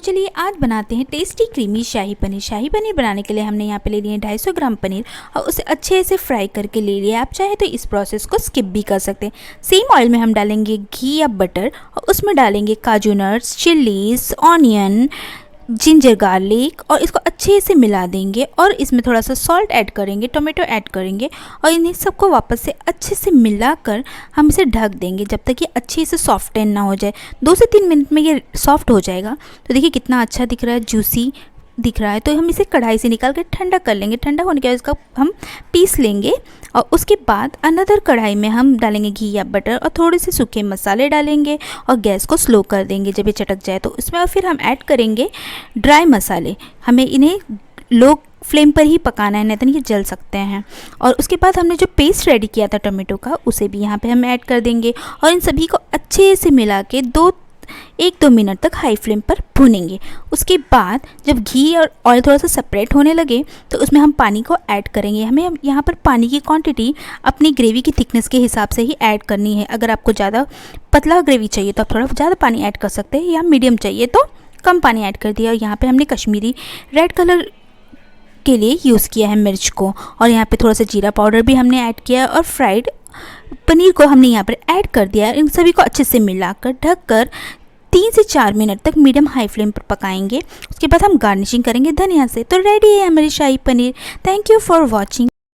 चलिए आज बनाते हैं टेस्टी क्रीमी शाही पनीर। शाही पनीर बनाने के लिए हमने यहाँ पे ले लिए 250 ग्राम पनीर और उसे अच्छे से फ्राई करके ले लिया। आप चाहे तो इस प्रोसेस को स्किप भी कर सकते हैं। सेम ऑयल में हम डालेंगे घी या बटर और उसमें डालेंगे काजू nuts, chillies, onion, ginger garlic और इसको अच्छे से मिला देंगे और इसमें थोड़ा सा सॉल्ट ऐड करेंगे, टोमेटो ऐड करेंगे और इन्हें सबको वापस से अच्छे से मिलाकर हम इसे ढक देंगे जब तक ये अच्छे से सॉफ्टन ना हो जाए। 2 से 3 मिनट में ये सॉफ्ट हो जाएगा। तो देखिए कितना अच्छा दिख रहा है, जूसी दिख रहा है। तो हम इसे कढ़ाई से निकाल कर ठंडा कर लेंगे। ठंडा होने के बाद इसका हम पीस लेंगे और उसके बाद अनदर कढ़ाई में हम डालेंगे घी या बटर और थोड़े से सूखे मसाले डालेंगे और गैस को स्लो कर देंगे। जब ये चटक जाए तो उसमें फिर हम ऐड करेंगे ड्राई मसाले। हमें इन्हें लो फ्लेम पर ही पकाना है, नहीं तो ये जल सकते हैं। और उसके बाद हमने जो पेस्ट रेडी किया था टोमेटो का, उसे भी यहाँ पे हम ऐड कर देंगे और इन सभी को अच्छे से मिला के 1-2 मिनट तक हाई फ्लेम पर भूनेंगे। उसके बाद जब घी और ऑयल थोड़ा सा सेपरेट होने लगे तो उसमें हम पानी को ऐड करेंगे। हमें यहाँ पर पानी की क्वांटिटी अपनी ग्रेवी की थिकनेस के हिसाब से ही ऐड करनी है। अगर आपको ज़्यादा पतला ग्रेवी चाहिए तो आप थोड़ा ज़्यादा पानी ऐड कर सकते हैं, या मीडियम चाहिए तो कम पानी ऐड कर दिया। और यहाँ पर हमने कश्मीरी रेड कलर के लिए यूज़ किया है मिर्च को, और यहाँ पे थोड़ा सा जीरा पाउडर भी हमने ऐड किया और फ्राइड पनीर को हमने यहाँ पर ऐड कर दिया। इन सभी को अच्छे से मिलाकर ढककर 3 से 4 मिनट तक मीडियम हाई फ्लेम पर पकाएंगे। उसके बाद हम गार्निशिंग करेंगे धनिया से। तो रेडी है हमारी shahi paneer. Thank you for watching.